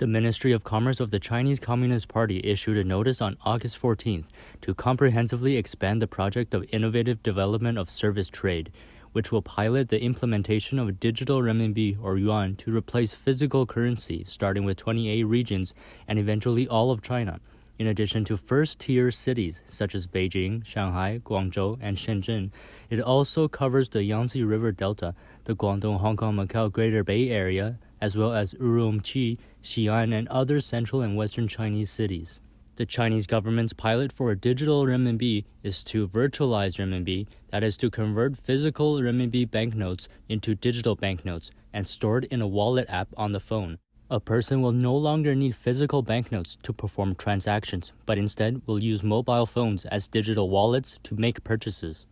The Ministry of Commerce of the Chinese Communist Party issued a notice on August 14th to comprehensively expand the project of innovative development of service trade, which will pilot the implementation of digital renminbi or yuan to replace physical currency starting with 28 regions and eventually all of China. In addition to first-tier cities such as Beijing, Shanghai, Guangzhou, and Shenzhen, it also covers the Yangtze River Delta, the Guangdong, Hong Kong, Macau Greater Bay Area, as well as Urumqi, Xi'an, and other central and western Chinese cities. The Chinese government's pilot for a digital renminbi is to virtualize renminbi, that is to convert physical renminbi banknotes into digital banknotes and stored in a wallet app on the phone. A person will no longer need physical banknotes to perform transactions, but instead will use mobile phones as digital wallets to make purchases.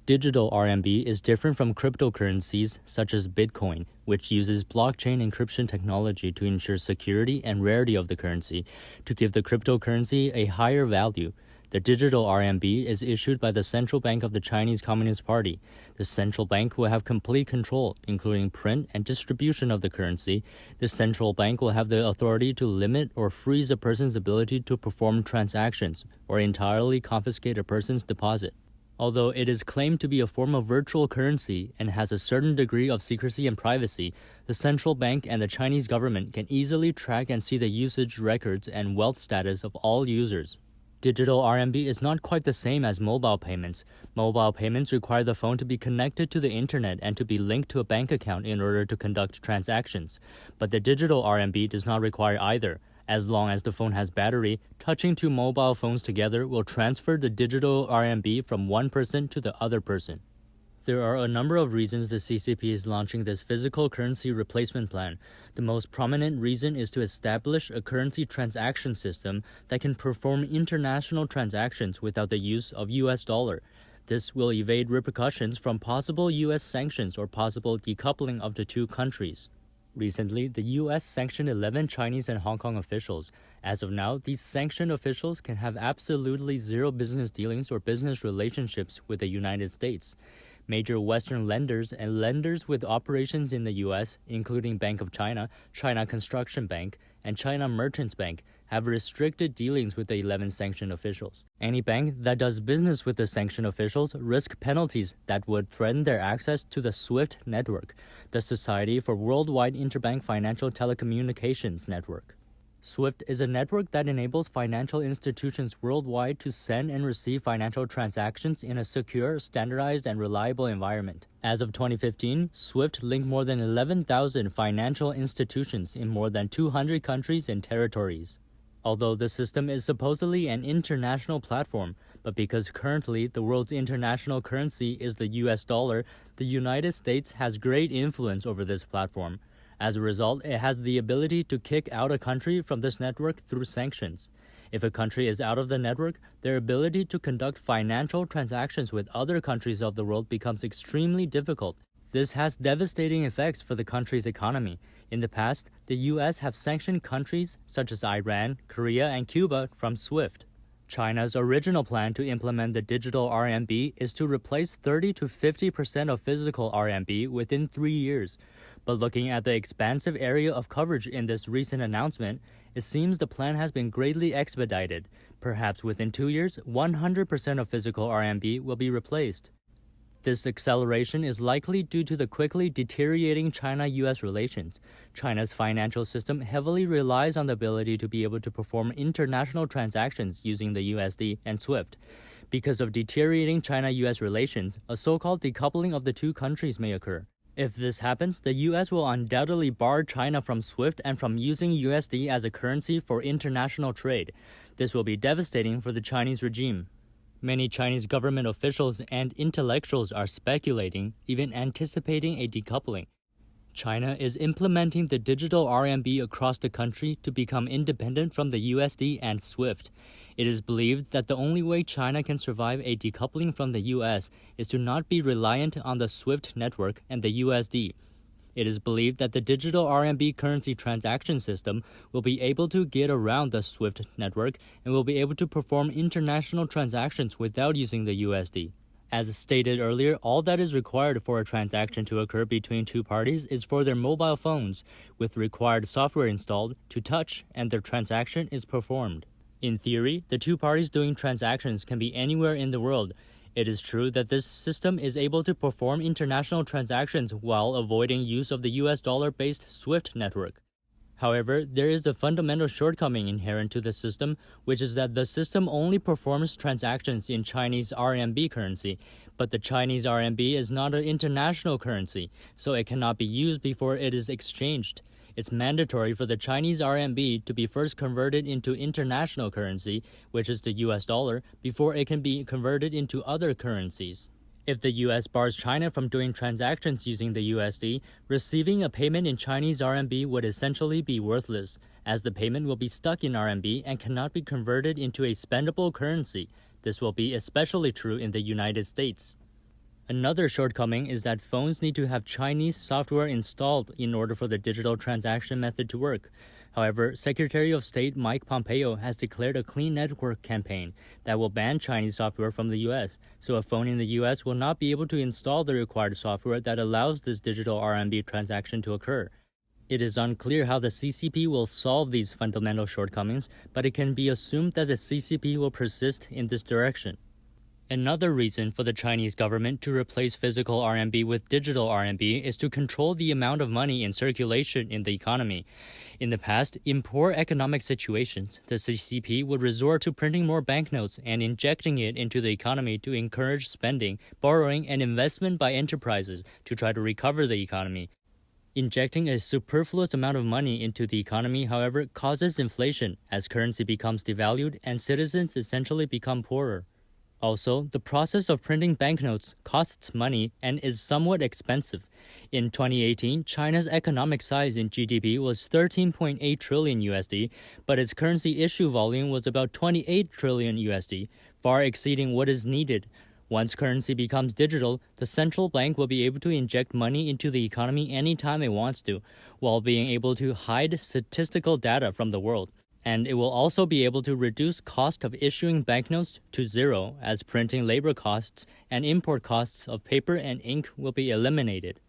Digital RMB is different from cryptocurrencies such as Bitcoin, which uses blockchain encryption technology to ensure security and rarity of the currency, to give the cryptocurrency a higher value. The digital RMB is issued by the Central Bank of the Chinese Communist Party. The central bank will have complete control, including print and distribution of the currency. The central bank will have the authority to limit or freeze a person's ability to perform transactions or entirely confiscate a person's deposit. Although it is claimed to be a form of virtual currency and has a certain degree of secrecy and privacy, the central bank and the Chinese government can easily track and see the usage records and wealth status of all users. Digital RMB is not quite the same as mobile payments. Mobile payments require the phone to be connected to the internet and to be linked to a bank account in order to conduct transactions. But the digital RMB does not require either. As long as the phone has battery, touching two mobile phones together will transfer the digital RMB from one person to the other person. There are a number of reasons the CCP is launching this physical currency replacement plan. The most prominent reason is to establish a currency transaction system that can perform international transactions without the use of US dollar. This will evade repercussions from possible US sanctions or possible decoupling of the two countries. Recently, the U.S. sanctioned 11 Chinese and Hong Kong officials. As of now, these sanctioned officials can have absolutely zero business dealings or business relationships with the United States. Major Western lenders and lenders with operations in the U.S., including Bank of China, China Construction Bank, and China Merchants Bank, have restricted dealings with the 11 sanctioned officials. Any bank that does business with the sanctioned officials risk penalties that would threaten their access to the SWIFT network, the Society for Worldwide Interbank Financial Telecommunications Network. SWIFT is a network that enables financial institutions worldwide to send and receive financial transactions in a secure, standardized, and reliable environment. As of 2015, SWIFT linked more than 11,000 financial institutions in more than 200 countries and territories. Although the system is supposedly an international platform, but because currently the world's international currency is the US dollar, the United States has great influence over this platform. As a result, it has the ability to kick out a country from this network through sanctions. If a country is out of the network, their ability to conduct financial transactions with other countries of the world becomes extremely difficult. This has devastating effects for the country's economy. In the past, the U.S. have sanctioned countries such as Iran, Korea, and Cuba from SWIFT. China's original plan to implement the digital RMB is to replace 30 to 50% of physical RMB within 3 years. But looking at the expansive area of coverage in this recent announcement, it seems the plan has been greatly expedited. Perhaps within 2 years, 100% of physical RMB will be replaced. This acceleration is likely due to the quickly deteriorating China-US relations. China's financial system heavily relies on the ability to be able to perform international transactions using the USD and SWIFT. Because of deteriorating China-US relations, a so-called decoupling of the two countries may occur. If this happens, the U.S. will undoubtedly bar China from SWIFT and from using USD as a currency for international trade. This will be devastating for the Chinese regime. Many Chinese government officials and intellectuals are speculating, even anticipating a decoupling. China is implementing the digital RMB across the country to become independent from the USD and SWIFT. It is believed that the only way China can survive a decoupling from the US is to not be reliant on the SWIFT network and the USD. It is believed that the digital RMB currency transaction system will be able to get around the SWIFT network and will be able to perform international transactions without using the USD. As stated earlier, all that is required for a transaction to occur between two parties is for their mobile phones, with required software installed, to touch, and their transaction is performed. In theory, the two parties doing transactions can be anywhere in the world. It is true that this system is able to perform international transactions while avoiding use of the US dollar-based SWIFT network. However, there is a fundamental shortcoming inherent to the system, which is that the system only performs transactions in Chinese RMB currency, but the Chinese RMB is not an international currency, so it cannot be used before it is exchanged. It's mandatory for the Chinese RMB to be first converted into international currency, which is the US dollar, before it can be converted into other currencies. If the US bars China from doing transactions using the USD, receiving a payment in Chinese RMB would essentially be worthless, as the payment will be stuck in RMB and cannot be converted into a spendable currency. This will be especially true in the United States. Another shortcoming is that phones need to have Chinese software installed in order for the digital transaction method to work. However, Secretary of State Mike Pompeo has declared a clean network campaign that will ban Chinese software from the US, so a phone in the US will not be able to install the required software that allows this digital RMB transaction to occur. It is unclear how the CCP will solve these fundamental shortcomings, but it can be assumed that the CCP will persist in this direction. Another reason for the Chinese government to replace physical RMB with digital RMB is to control the amount of money in circulation in the economy. In the past, in poor economic situations, the CCP would resort to printing more banknotes and injecting it into the economy to encourage spending, borrowing, and investment by enterprises to try to recover the economy. Injecting a superfluous amount of money into the economy, however, causes inflation as currency becomes devalued and citizens essentially become poorer. Also, the process of printing banknotes costs money and is somewhat expensive. In 2018, China's economic size in GDP was 13.8 trillion USD, but its currency issue volume was about 28 trillion USD, far exceeding what is needed. Once currency becomes digital, the central bank will be able to inject money into the economy anytime it wants to, while being able to hide statistical data from the world. And it will also be able to reduce cost of issuing banknotes to zero, as printing labor costs and import costs of paper and ink will be eliminated.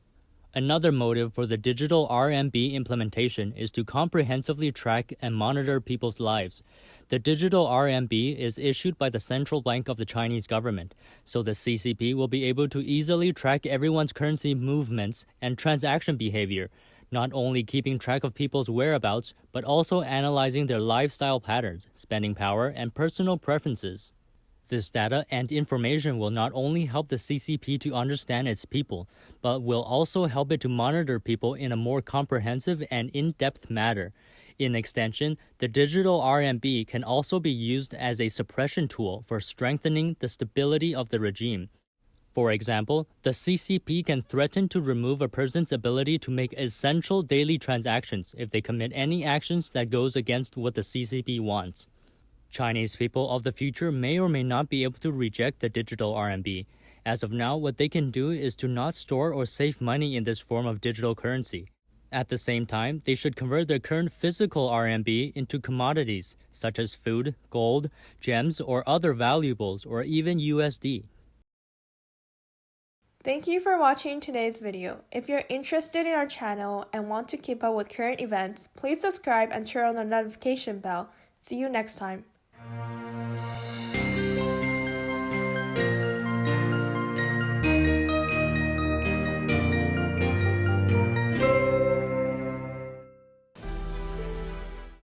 Another motive for the digital RMB implementation is to comprehensively track and monitor people's lives. The digital RMB is issued by the central bank of the Chinese government, so the CCP will be able to easily track everyone's currency movements and transaction behavior, not only keeping track of people's whereabouts, but also analyzing their lifestyle patterns, spending power, and personal preferences. This data and information will not only help the CCP to understand its people, but will also help it to monitor people in a more comprehensive and in-depth manner. In extension, the digital RMB can also be used as a suppression tool for strengthening the stability of the regime. For example, the CCP can threaten to remove a person's ability to make essential daily transactions if they commit any actions that goes against what the CCP wants. Chinese people of the future may or may not be able to reject the digital RMB. As of now, what they can do is to not store or save money in this form of digital currency. At the same time, they should convert their current physical RMB into commodities, such as food, gold, gems, or other valuables, or even USD. Thank you for watching today's video. If you're interested in our channel and want to keep up with current events, please subscribe and turn on the notification bell. See you next time.